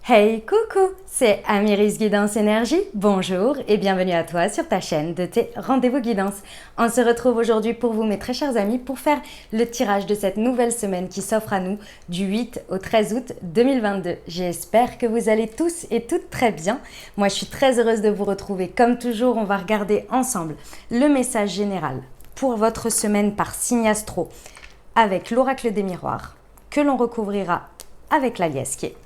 Hey, coucou, c'est Amiris Guidance Énergie. Bonjour et bienvenue à toi sur ta chaîne de tes rendez-vous guidance. On se retrouve aujourd'hui pour vous, mes très chers amis, pour faire le tirage de cette nouvelle semaine qui s'offre à nous du 8 au 13 août 2022. J'espère que vous allez tous et toutes très bien. Moi, je suis très heureuse de vous retrouver. Comme toujours, on va regarder ensemble le message général pour votre semaine par signe astro avec l'oracle des miroirs que l'on recouvrira avec la liesse qui est.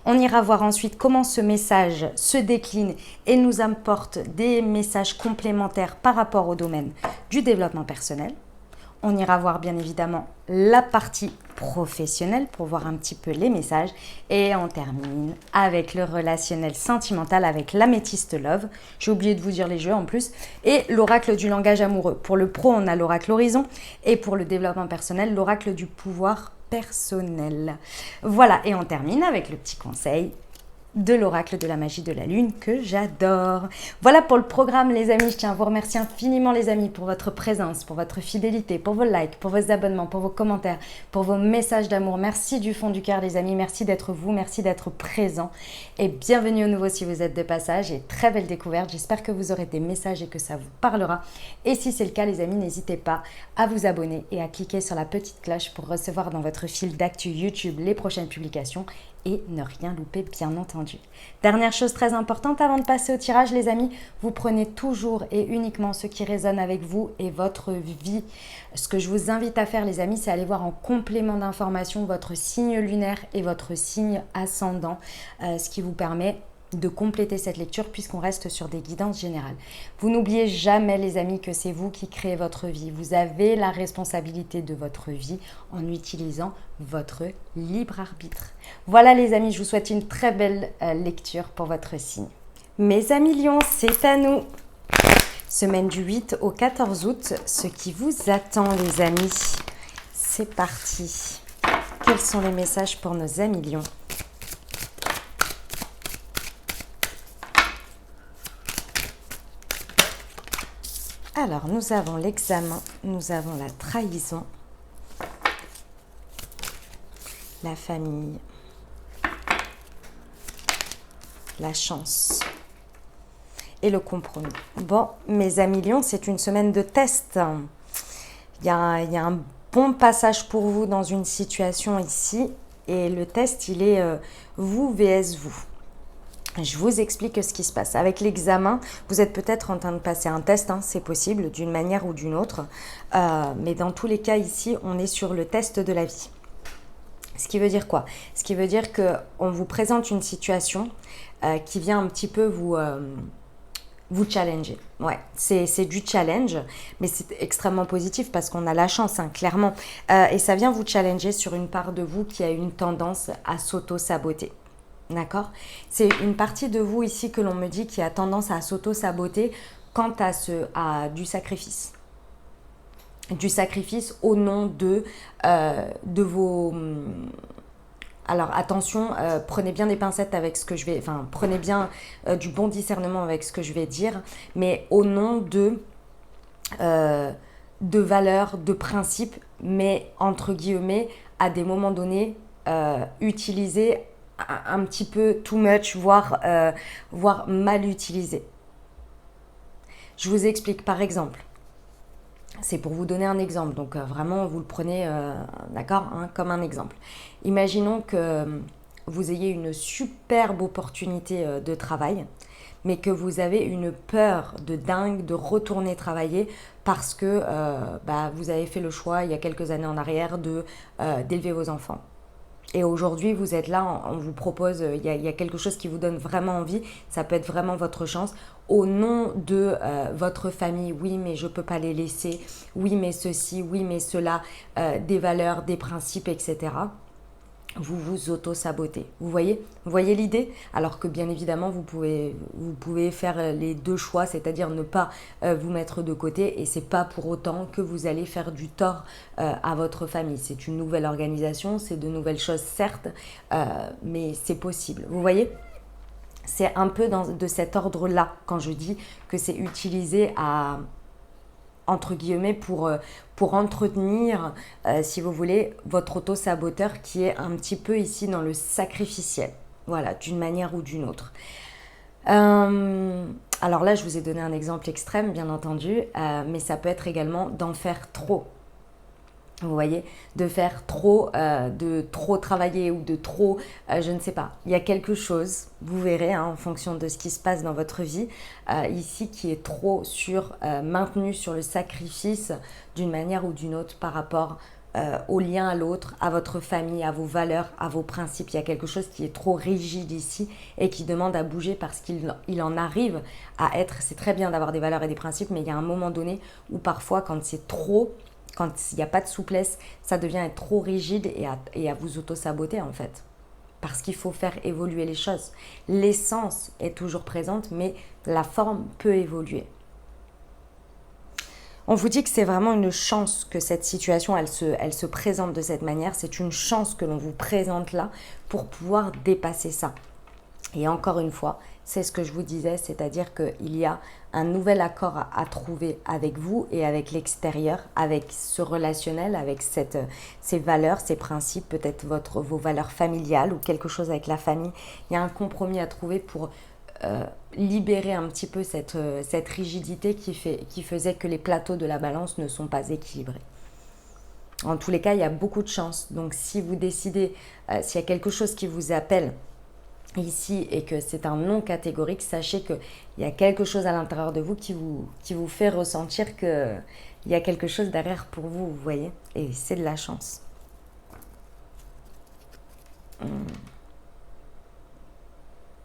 On ira voir ensuite comment ce message se décline et nous apporte des messages complémentaires par rapport au domaine du développement personnel. On ira voir bien évidemment la partie professionnelle pour voir un petit peu les messages. Et on termine avec le relationnel sentimental avec l'améthyste love. J'ai oublié de vous dire les jeux en plus. Et l'oracle du langage amoureux. Pour le pro, on a l'oracle horizon. Et pour le développement personnel, l'oracle du pouvoir personnel. Voilà, et on termine avec le petit conseil de l'oracle de la magie de la lune que j'adore. Voilà pour le programme les amis, je tiens à vous remercier infiniment les amis pour votre présence, pour votre fidélité, pour vos likes, pour vos abonnements, pour vos commentaires, pour vos messages d'amour. Merci du fond du cœur les amis, merci d'être vous, merci d'être présents et bienvenue au nouveau si vous êtes de passage et très belle découverte. J'espère que vous aurez des messages et que ça vous parlera et si c'est le cas les amis, n'hésitez pas à vous abonner et à cliquer sur la petite cloche pour recevoir dans votre fil d'actu YouTube les prochaines publications et ne rien louper bien entendu. Dernière chose très importante avant de passer au tirage les amis, vous prenez toujours et uniquement ce qui résonne avec vous et votre vie. Ce que je vous invite à faire les amis, c'est aller voir en complément d'information votre signe lunaire et votre signe ascendant, ce qui vous permet de compléter cette lecture puisqu'on reste sur des guidances générales. Vous n'oubliez jamais les amis que c'est vous qui créez votre vie. Vous avez la responsabilité de votre vie en utilisant votre libre arbitre. Voilà les amis, je vous souhaite une très belle lecture pour votre signe. Mes amis lions, c'est à nous. Semaine du 8 au 14 août, ce qui vous attend les amis. C'est parti. Quels sont les messages pour nos amis lions ? Alors, nous avons l'examen, nous avons la trahison, la famille, la chance et le compromis. Bon, mes amis lions, c'est une semaine de test. Il y a un bon passage pour vous dans une situation ici et le test, il est vous vs vous. Je vous explique ce qui se passe. Avec l'examen, vous êtes peut-être en train de passer un test, hein, c'est possible, d'une manière ou d'une autre. Mais dans tous les cas, ici, on est sur le test de la vie. Ce qui veut dire quoi? Ce qui veut dire qu'on vous présente une situation qui vient un petit peu vous challenger. Ouais, c'est du challenge, mais c'est extrêmement positif parce qu'on a la chance, hein, clairement. Et ça vient vous challenger sur une part de vous qui a une tendance à s'auto-saboter. D'accord? C'est une partie de vous ici que l'on me dit qui a tendance à s'auto-saboter quant à du sacrifice. Du sacrifice au nom de vos... Alors attention, prenez bien des pincettes avec ce que je vais... Enfin, prenez bien du bon discernement avec ce que je vais dire, mais au nom de valeurs, de principes, mais entre guillemets, à des moments donnés, utilisés un petit peu too much, voire mal utilisé. Je vous explique par exemple. C'est pour vous donner un exemple, donc vraiment vous le prenez d'accord, hein, comme un exemple. Imaginons que vous ayez une superbe opportunité de travail, mais que vous avez une peur de dingue de retourner travailler parce que vous avez fait le choix il y a quelques années en arrière d'élever vos enfants. Et aujourd'hui, vous êtes là, on vous propose, il y a quelque chose qui vous donne vraiment envie, ça peut être vraiment votre chance, au nom de votre famille, oui mais je ne peux pas les laisser, oui mais ceci, oui mais cela, des valeurs, des principes, etc. Vous vous auto-sabotez. Vous voyez l'idée? Alors que bien évidemment, vous pouvez faire les deux choix, c'est-à-dire ne pas vous mettre de côté et c'est pas pour autant que vous allez faire du tort à votre famille. C'est une nouvelle organisation, c'est de nouvelles choses certes, mais c'est possible. Vous voyez? C'est un peu de cet ordre-là quand je dis que c'est utilisé à... entre guillemets pour entretenir, si vous voulez, votre auto-saboteur qui est un petit peu ici dans le sacrificiel. voilà, d'une manière ou d'une autre. Alors là, je vous ai donné un exemple extrême, bien entendu, mais ça peut être également d'en faire trop. Vous voyez, de faire trop, de trop travailler ou de trop, je ne sais pas. Il y a quelque chose, vous verrez, hein, en fonction de ce qui se passe dans votre vie, ici qui est trop maintenu sur le sacrifice d'une manière ou d'une autre par rapport au lien à l'autre, à votre famille, à vos valeurs, à vos principes. Il y a quelque chose qui est trop rigide ici et qui demande à bouger parce qu'il en arrive à être, c'est très bien d'avoir des valeurs et des principes, mais il y a un moment donné où parfois quand c'est trop, quand il n'y a pas de souplesse, ça devient être trop rigide et à vous auto-saboter en fait. Parce qu'il faut faire évoluer les choses. L'essence est toujours présente, mais la forme peut évoluer. On vous dit que c'est vraiment une chance que cette situation, elle se présente de cette manière. C'est une chance que l'on vous présente là pour pouvoir dépasser ça. Et encore une fois, c'est ce que je vous disais, c'est-à-dire qu'il y a un nouvel accord à trouver avec vous et avec l'extérieur, avec ce relationnel, avec ces valeurs, ces principes, peut-être vos valeurs familiales ou quelque chose avec la famille. Il y a un compromis à trouver pour libérer un petit peu cette rigidité qui faisait que les plateaux de la balance ne sont pas équilibrés. En tous les cas, il y a beaucoup de chance. Donc si vous décidez, s'il y a quelque chose qui vous appelle ici et que c'est un non catégorique, sachez qu'il y a quelque chose à l'intérieur de vous qui vous fait ressentir qu'il y a quelque chose derrière pour vous, vous voyez. Et c'est de la chance.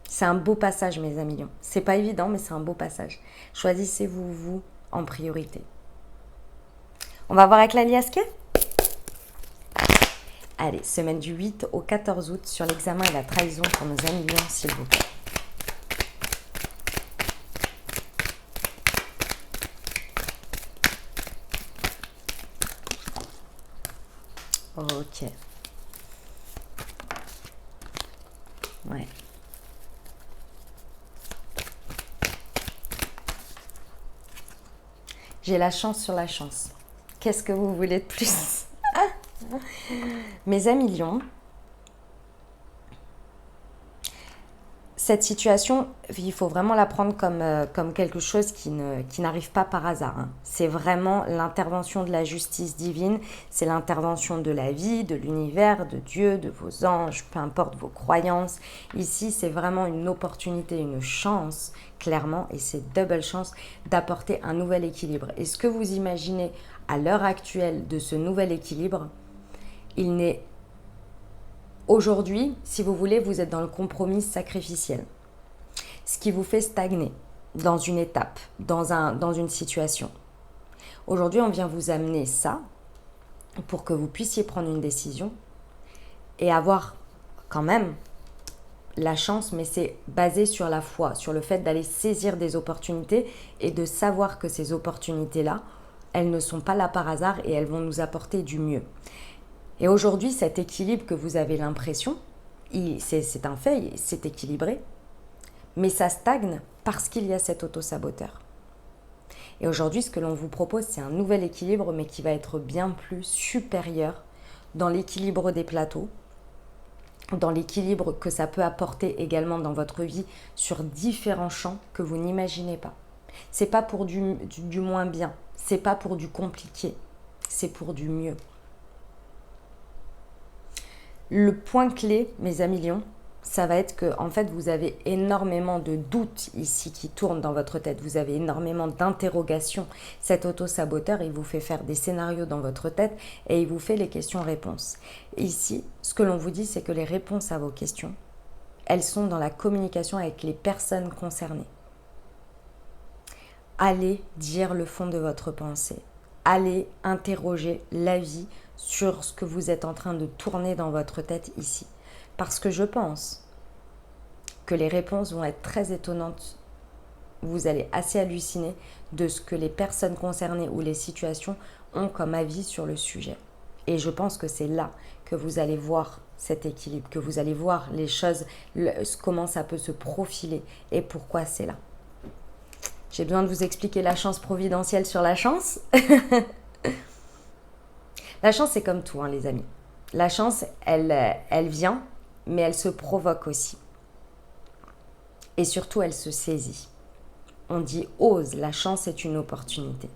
C'est un beau passage, mes amis lions. C'est pas évident, mais c'est un beau passage. Choisissez-vous, vous, en priorité. On va voir avec la liasque. Allez, semaine du 8 au 14 août sur l'examen et la trahison pour nos amis lions, s'il vous plaît. Ok. Ouais. J'ai la chance sur la chance. Qu'est-ce que vous voulez de plus? Mes amis lions, cette situation, il faut vraiment la prendre comme quelque chose qui n'arrive pas par hasard. Hein. C'est vraiment l'intervention de la justice divine, c'est l'intervention de la vie, de l'univers, de Dieu, de vos anges, peu importe vos croyances. Ici, c'est vraiment une opportunité, une chance, clairement, et c'est double chance d'apporter un nouvel équilibre. Et ce que vous imaginez à l'heure actuelle de ce nouvel équilibre, il n'est aujourd'hui, si vous voulez, vous êtes dans le compromis sacrificiel. Ce qui vous fait stagner dans une étape, dans une situation. Aujourd'hui, on vient vous amener ça pour que vous puissiez prendre une décision et avoir quand même la chance, mais c'est basé sur la foi, sur le fait d'aller saisir des opportunités et de savoir que ces opportunités-là, elles ne sont pas là par hasard et elles vont nous apporter du mieux. Et aujourd'hui, cet équilibre que vous avez l'impression, c'est un fait, c'est équilibré, mais ça stagne parce qu'il y a cet auto-saboteur. Et aujourd'hui, ce que l'on vous propose, c'est un nouvel équilibre, mais qui va être bien plus supérieur dans l'équilibre des plateaux, dans l'équilibre que ça peut apporter également dans votre vie sur différents champs que vous n'imaginez pas. C'est pas pour du moins bien, c'est pas pour du compliqué, c'est pour du mieux. Le point clé, mes amis lions, ça va être que en fait, vous avez énormément de doutes ici qui tournent dans votre tête. Vous avez énormément d'interrogations. Cet auto-saboteur, il vous fait faire des scénarios dans votre tête et il vous fait les questions-réponses. Ici, ce que l'on vous dit, c'est que les réponses à vos questions, elles sont dans la communication avec les personnes concernées. Allez dire le fond de votre pensée. Allez interroger la vie sur ce que vous êtes en train de tourner dans votre tête ici. Parce que je pense que les réponses vont être très étonnantes. Vous allez assez halluciner de ce que les personnes concernées ou les situations ont comme avis sur le sujet. Et je pense que c'est là que vous allez voir cet équilibre, que vous allez voir les choses, comment ça peut se profiler et pourquoi c'est là. J'ai besoin de vous expliquer la chance providentielle sur la chance. La chance, c'est comme tout, hein, les amis. La chance, elle vient, mais elle se provoque aussi. Et surtout, elle se saisit. On dit ose, la chance est une opportunité.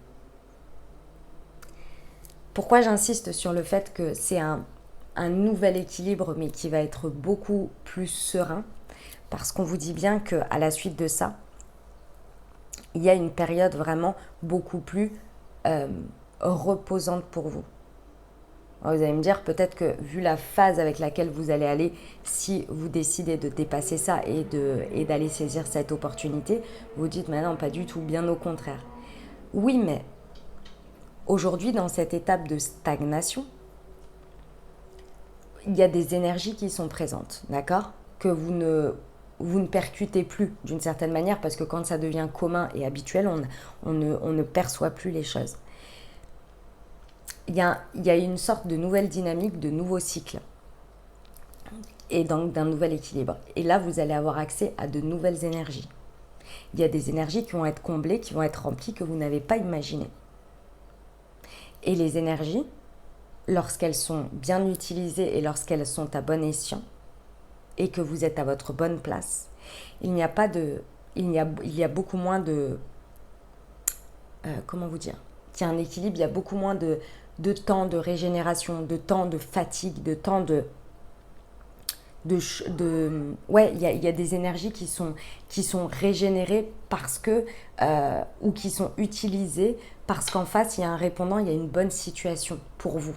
Pourquoi j'insiste sur le fait que c'est un nouvel équilibre, mais qui va être beaucoup plus serein? Parce qu'on vous dit bien qu'à la suite de ça, il y a une période vraiment beaucoup plus reposante pour vous. Alors vous allez me dire peut-être que vu la phase avec laquelle vous allez aller, si vous décidez de dépasser ça et d'aller saisir cette opportunité, vous dites mais non, pas du tout, bien au contraire. Oui, mais aujourd'hui, dans cette étape de stagnation, il y a des énergies qui sont présentes, d'accord? Que vous ne percutez plus d'une certaine manière, parce que quand ça devient commun et habituel, on ne perçoit plus les choses. Il y a une sorte de nouvelle dynamique, de nouveau cycle, et donc d'un nouvel équilibre. Et là, vous allez avoir accès à de nouvelles énergies. Il y a des énergies qui vont être comblées, qui vont être remplies, que vous n'avez pas imaginées. Et les énergies, lorsqu'elles sont bien utilisées et lorsqu'elles sont à bon escient, et que vous êtes à votre bonne place, il y a beaucoup moins de... comment vous dire? Il y a un équilibre, il y a beaucoup moins de temps de régénération, de temps de fatigue, de temps ouais, il y a des énergies qui sont régénérées parce que ou qui sont utilisées parce qu'en face il y a un répondant, il y a une bonne situation pour vous.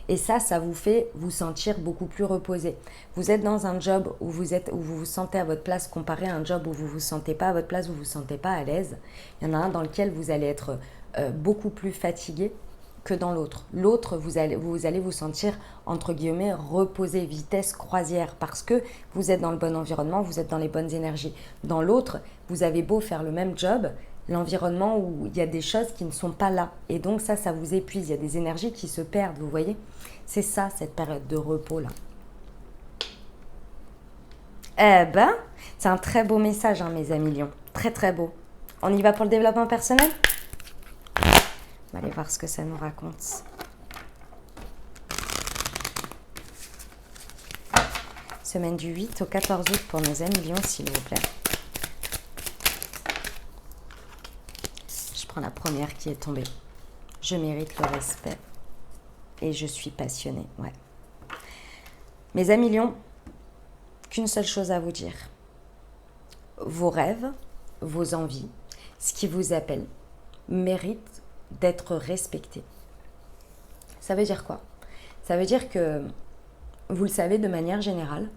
Et ça vous fait vous sentir beaucoup plus reposé. Vous êtes dans un job où vous vous sentez à votre place comparé à un job où vous vous sentez pas à votre place, où vous vous sentez pas à l'aise. Il y en a un dans lequel vous allez être beaucoup plus fatigué que dans l'autre. L'autre, vous allez vous sentir, entre guillemets, reposé, vitesse croisière, parce que vous êtes dans le bon environnement, vous êtes dans les bonnes énergies. Dans l'autre, vous avez beau faire le même job, l'environnement où il y a des choses qui ne sont pas là. Et donc ça vous épuise, il y a des énergies qui se perdent, vous voyez? C'est ça, cette période de repos-là. Eh ben, c'est un très beau message, hein, mes amis lions. Très, très beau. On y va pour le développement personnel ? On va aller voir ce que ça nous raconte. Semaine du 8 au 14 août pour nos amis lions, s'il vous plaît. Je prends la première qui est tombée. Je mérite le respect. Et je suis passionnée, ouais. Mes amis lions, qu'une seule chose à vous dire. Vos rêves, vos envies, ce qui vous appelle, méritent d'être respectés. Ça veut dire quoi? Ça veut dire que, vous le savez, de manière générale,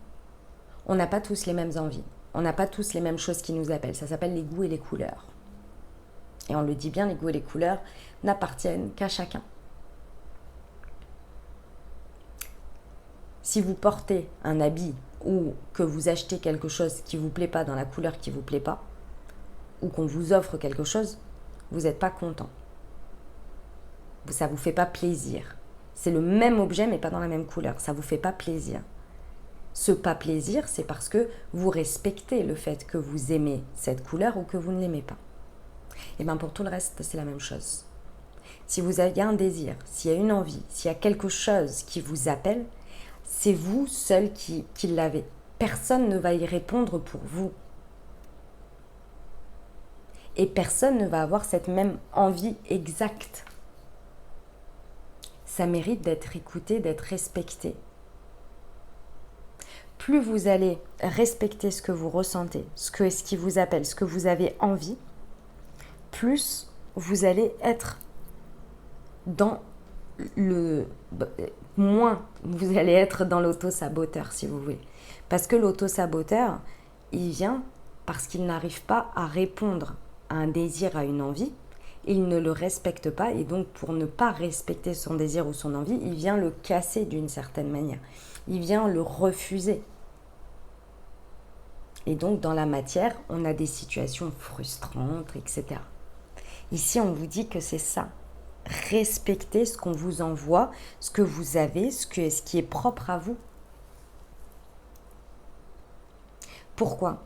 on n'a pas tous les mêmes envies. On n'a pas tous les mêmes choses qui nous appellent. Ça s'appelle les goûts et les couleurs. Et on le dit bien, les goûts et les couleurs n'appartiennent qu'à chacun. Si vous portez un habit ou que vous achetez quelque chose qui ne vous plaît pas dans la couleur qui ne vous plaît pas, ou qu'on vous offre quelque chose, vous n'êtes pas content. Ça ne vous fait pas plaisir. C'est le même objet mais pas dans la même couleur. Ça ne vous fait pas plaisir. Ce pas plaisir, c'est parce que vous respectez le fait que vous aimez cette couleur ou que vous ne l'aimez pas. Et bien pour tout le reste, c'est la même chose. Si vous avez un désir, s'il y a une envie, s'il y a quelque chose qui vous appelle, c'est vous seul qui l'avez. Personne ne va y répondre pour vous. Et personne ne va avoir cette même envie exacte. Ça mérite d'être écouté, d'être respecté. Plus vous allez respecter ce que vous ressentez, ce qui vous appelle, ce que vous avez envie, plus vous allez être dans moins vous allez être dans l'auto-saboteur, si vous voulez. Parce que l'auto-saboteur, il vient parce qu'il n'arrive pas à répondre à un désir, à une envie. Il ne le respecte pas et donc pour ne pas respecter son désir ou son envie, il vient le casser d'une certaine manière. Il vient le refuser. Et donc dans la matière, on a des situations frustrantes, etc. Ici, on vous dit que c'est ça. Respectez ce qu'on vous envoie, ce que vous avez, ce qui est propre à vous. Pourquoi ?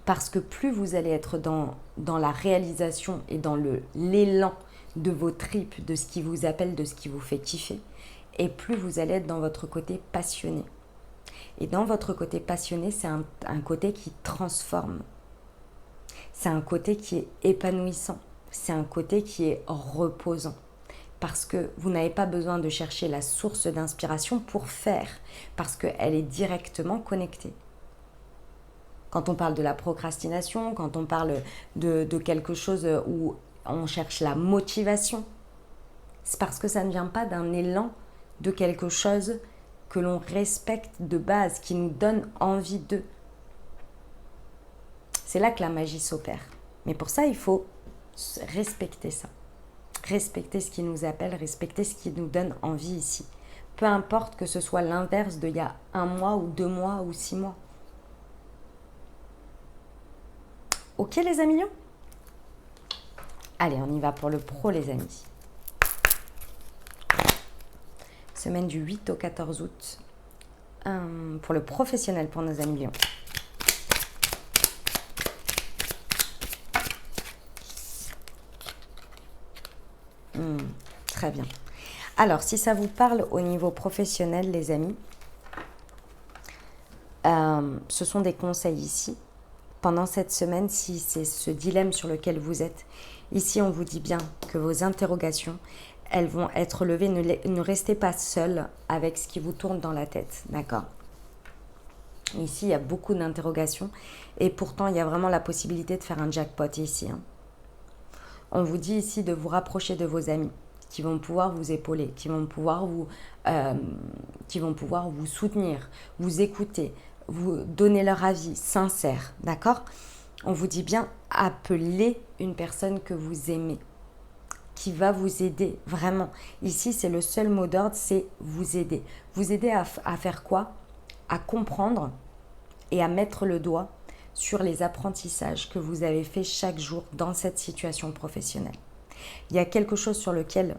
Parce que plus vous allez être dans la réalisation et dans l'élan de vos tripes, de ce qui vous appelle, de ce qui vous fait kiffer, et plus vous allez être dans votre côté passionné. Et dans votre côté passionné, c'est un côté qui transforme. C'est un côté qui est épanouissant. C'est un côté qui est reposant. Parce que vous n'avez pas besoin de chercher la source d'inspiration pour faire. Parce qu'elle est directement connectée. Quand on parle de la procrastination, quand on parle de quelque chose où on cherche la motivation, c'est parce que ça ne vient pas d'un élan de quelque chose que l'on respecte de base, qui nous donne envie de. C'est là que la magie s'opère. Mais pour ça, il faut respecter ça. Respecter ce qui nous appelle, respecter ce qui nous donne envie ici. Peu importe que ce soit l'inverse d'il y a 1 mois ou 2 mois ou 6 mois. Ok les amis lions? Allez, on y va pour le pro les amis. Semaine du 8 au 14 août. Pour le professionnel pour nos amis lions. Très bien. Alors, si ça vous parle au niveau professionnel, les amis, ce sont des conseils ici. Pendant cette semaine, si c'est ce dilemme sur lequel vous êtes, ici, on vous dit bien que vos interrogations, elles vont être levées. Ne restez pas seul avec ce qui vous tourne dans la tête, d'accord? Ici, il y a beaucoup d'interrogations et pourtant, il y a vraiment la possibilité de faire un jackpot ici. On vous dit ici de vous rapprocher de vos amis qui vont pouvoir vous épauler, qui vont pouvoir vous soutenir, vous écouter, vous donner leur avis sincère, d'accord? On vous dit bien, appelez une personne que vous aimez, qui va vous aider, vraiment. Ici, c'est le seul mot d'ordre, c'est vous aider. Vous aider à faire quoi? À comprendre et à mettre le doigt sur les apprentissages que vous avez fait chaque jour dans cette situation professionnelle. Il y a quelque chose sur lequel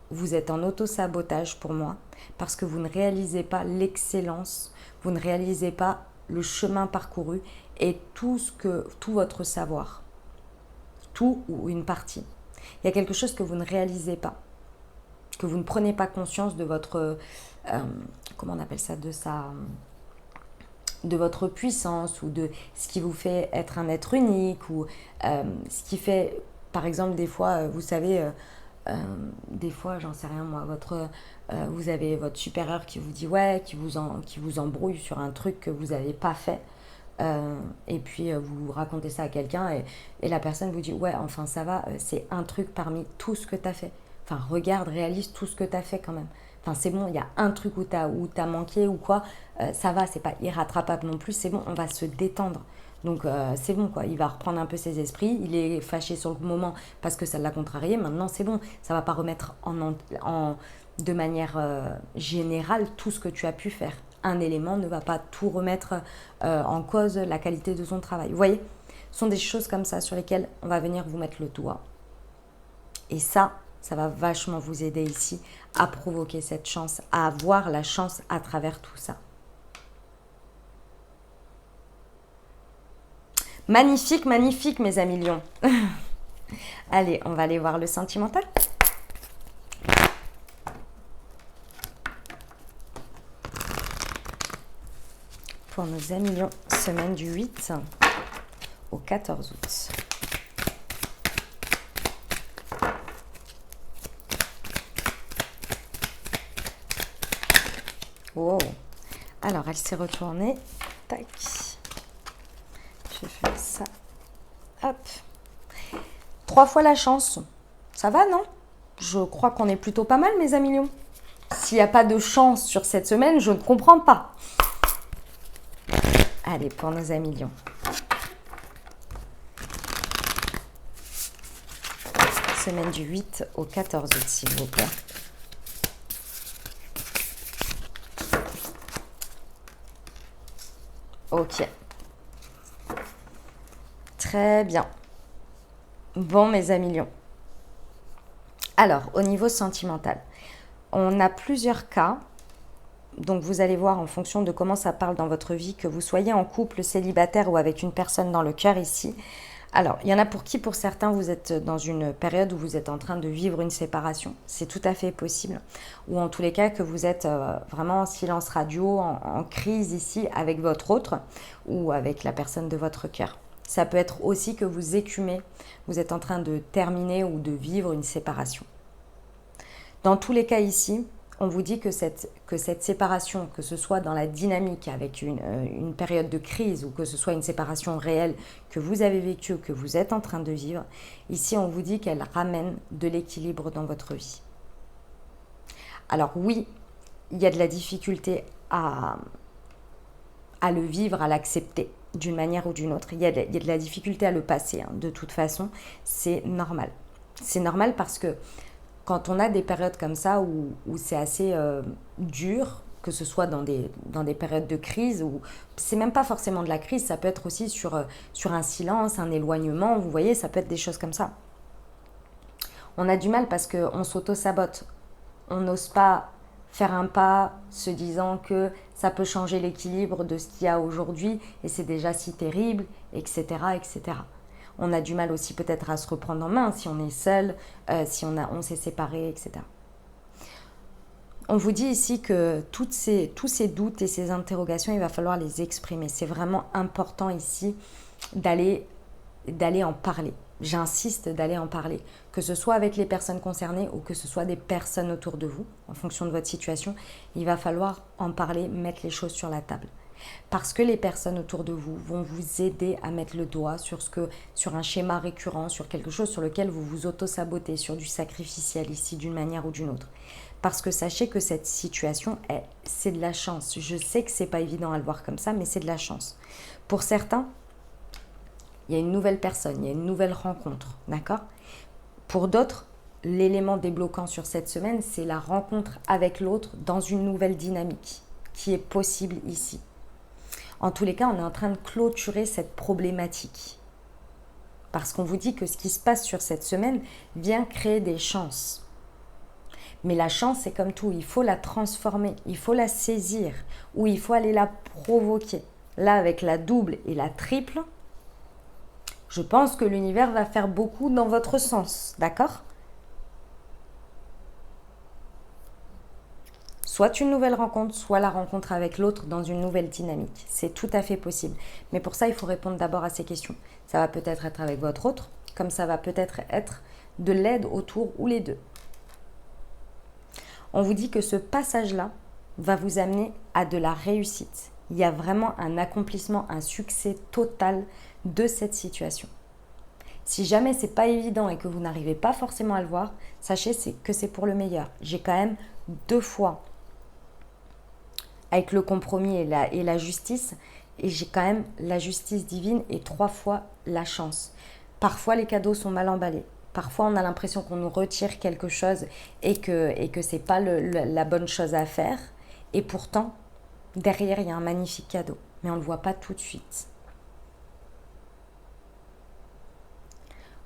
vous êtes en auto-sabotage pour moi, parce que vous ne réalisez pas l'excellence, vous ne réalisez pas le chemin parcouru et tout votre savoir, tout ou une partie. Il y a quelque chose que vous ne réalisez pas, que vous ne prenez pas conscience de votre, comment on appelle ça, de votre puissance ou de ce qui vous fait être un être unique ou ce qui fait, par exemple, des fois, vous savez, des fois, j'en sais rien moi, vous avez votre supérieur qui vous dit ouais, qui vous embrouille sur un truc que vous n'avez pas fait. Et puis vous racontez ça à quelqu'un et la personne vous dit ouais, enfin ça va, c'est un truc parmi tout ce que tu as fait. Enfin, regarde, réalise tout ce que tu as fait quand même. Enfin, c'est bon, il y a un truc où t'as manqué ou quoi, ça va, c'est pas irrattrapable non plus, c'est bon, on va se détendre. Donc c'est bon quoi, il va reprendre un peu ses esprits, il est fâché sur le moment parce que ça l'a contrarié, maintenant c'est bon, ça va pas remettre de manière générale tout ce que tu as pu faire. Un élément ne va pas tout remettre en cause la qualité de son travail. Vous voyez, ce sont des choses comme ça sur lesquelles on va venir vous mettre le doigt. Et ça va vachement vous aider ici à provoquer cette chance, à avoir la chance à travers tout ça. Magnifique, magnifique mes amis lions. Allez, on va aller voir le sentimental. Pour nos amis lions, semaine du 8 au 14 août. Wow. Alors, elle s'est retournée. Tac. Je vais faire ça. Hop. 3 fois la chance. Ça va, non? Je crois qu'on est plutôt pas mal, mes amis lions. S'il n'y a pas de chance sur cette semaine, je ne comprends pas. Allez, pour nos amis lions. Semaine du 8 au 14 août, s'il vous plaît. Ok. Très bien. Bon, mes amis lions. Alors, au niveau sentimental, on a plusieurs cas. Donc, vous allez voir en fonction de comment ça parle dans votre vie, que vous soyez en couple, célibataire ou avec une personne dans le cœur ici. Alors, il y en a pour qui, pour certains, vous êtes dans une période où vous êtes en train de vivre une séparation. C'est tout à fait possible. Ou en tous les cas, que vous êtes vraiment en silence radio, en crise ici avec votre autre ou avec la personne de votre cœur. Ça peut être aussi que vous écumez, vous êtes en train de terminer ou de vivre une séparation. Dans tous les cas ici, on vous dit que cette séparation, que ce soit dans la dynamique avec une période de crise ou que ce soit une séparation réelle que vous avez vécue ou que vous êtes en train de vivre, ici on vous dit qu'elle ramène de l'équilibre dans votre vie. Alors oui, il y a de la difficulté à le vivre, à l'accepter d'une manière ou d'une autre. Il y a de la difficulté à le passer, hein. De toute façon, c'est normal. C'est normal parce que quand on a des périodes comme ça où c'est assez dur, que ce soit dans des périodes de crise, ou c'est même pas forcément de la crise, ça peut être aussi sur un silence, un éloignement, vous voyez, ça peut être des choses comme ça. On a du mal parce qu'on s'auto-sabote. On n'ose pas faire un pas se disant que ça peut changer l'équilibre de ce qu'il y a aujourd'hui et c'est déjà si terrible, etc., etc. On a du mal aussi peut-être à se reprendre en main si on est seul, si on s'est séparé, etc. On vous dit ici que tous ces doutes et ces interrogations, il va falloir les exprimer. C'est vraiment important ici d'aller en parler. J'insiste d'aller en parler, que ce soit avec les personnes concernées ou que ce soit des personnes autour de vous, en fonction de votre situation, il va falloir en parler, mettre les choses sur la table. Parce que les personnes autour de vous vont vous aider à mettre le doigt sur un schéma récurrent, sur quelque chose sur lequel vous vous auto-sabotez, sur du sacrificiel ici d'une manière ou d'une autre. Parce que sachez que cette situation, c'est de la chance. Je sais que c'est pas évident à le voir comme ça, mais c'est de la chance. Pour certains, il y a une nouvelle personne, il y a une nouvelle rencontre, d'accord ? Pour d'autres, l'élément débloquant sur cette semaine, c'est la rencontre avec l'autre dans une nouvelle dynamique qui est possible ici. En tous les cas, on est en train de clôturer cette problématique. Parce qu'on vous dit que ce qui se passe sur cette semaine vient créer des chances. Mais la chance, c'est comme tout, il faut la transformer, il faut la saisir, ou il faut aller la provoquer. Là, avec la double et la triple, je pense que l'univers va faire beaucoup dans votre sens, d'accord ? Soit une nouvelle rencontre, soit la rencontre avec l'autre dans une nouvelle dynamique. C'est tout à fait possible. Mais pour ça, il faut répondre d'abord à ces questions. Ça va peut-être être avec votre autre, comme ça va peut-être être de l'aide autour ou les deux. On vous dit que ce passage-là va vous amener à de la réussite. Il y a vraiment un accomplissement, un succès total de cette situation. Si jamais c'est pas évident et que vous n'arrivez pas forcément à le voir, sachez que c'est pour le meilleur. J'ai quand même 2 fois avec le compromis et la justice, et j'ai quand même la justice divine et 3 fois la chance. Parfois les cadeaux sont mal emballés. Parfois on a l'impression qu'on nous retire quelque chose et que c'est pas la bonne chose à faire. Et pourtant, derrière il y a un magnifique cadeau, mais on ne le voit pas tout de suite.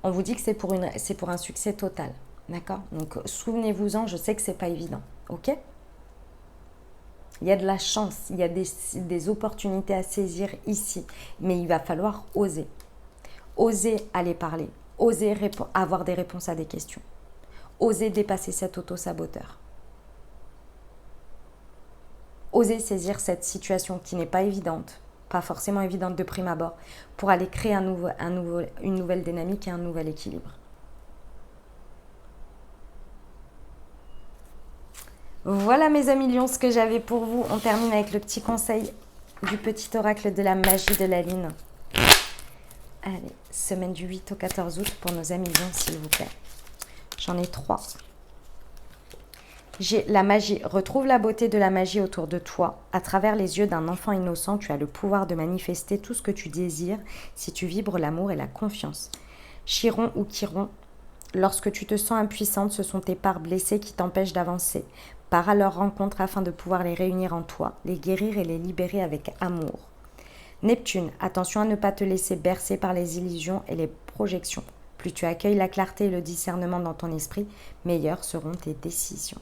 On vous dit que c'est pour un succès total, d'accord ? Donc souvenez-vous-en, je sais que c'est pas évident, ok ? Il y a de la chance, il y a des opportunités à saisir ici, mais il va falloir oser. Oser aller parler, oser avoir des réponses à des questions, oser dépasser cet auto-saboteur. Oser saisir cette situation qui n'est pas évidente, pas forcément évidente de prime abord, pour aller créer une nouvelle dynamique et un nouvel équilibre. Voilà mes amis lions, ce que j'avais pour vous. On termine avec le petit conseil du petit oracle de la magie de la lune. Allez, semaine du 8 au 14 août pour nos amis lions, s'il vous plaît. J'en ai 3. J'ai la magie. Retrouve la beauté de la magie autour de toi. À travers les yeux d'un enfant innocent, tu as le pouvoir de manifester tout ce que tu désires si tu vibres l'amour et la confiance. Chiron ou Chiron, lorsque tu te sens impuissante, ce sont tes parts blessées qui t'empêchent d'avancer. Pars à leur rencontre afin de pouvoir les réunir en toi, les guérir et les libérer avec amour. Neptune, attention à ne pas te laisser bercer par les illusions et les projections. Plus tu accueilles la clarté et le discernement dans ton esprit, meilleures seront tes décisions.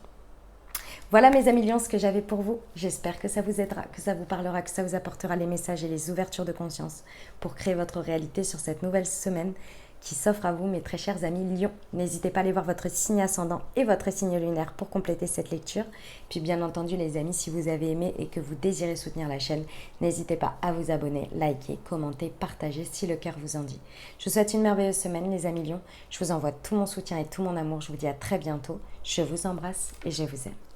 Voilà mes amis lions, ce que j'avais pour vous. J'espère que ça vous aidera, que ça vous parlera, que ça vous apportera les messages et les ouvertures de conscience pour créer votre réalité sur cette nouvelle semaine qui s'offre à vous, mes très chers amis lions. N'hésitez pas à aller voir votre signe ascendant et votre signe lunaire pour compléter cette lecture. Puis bien entendu les amis, si vous avez aimé et que vous désirez soutenir la chaîne, n'hésitez pas à vous abonner, liker, commenter, partager si le cœur vous en dit. Je vous souhaite une merveilleuse semaine les amis lions. Je vous envoie tout mon soutien et tout mon amour. Je vous dis à très bientôt. Je vous embrasse et je vous aime.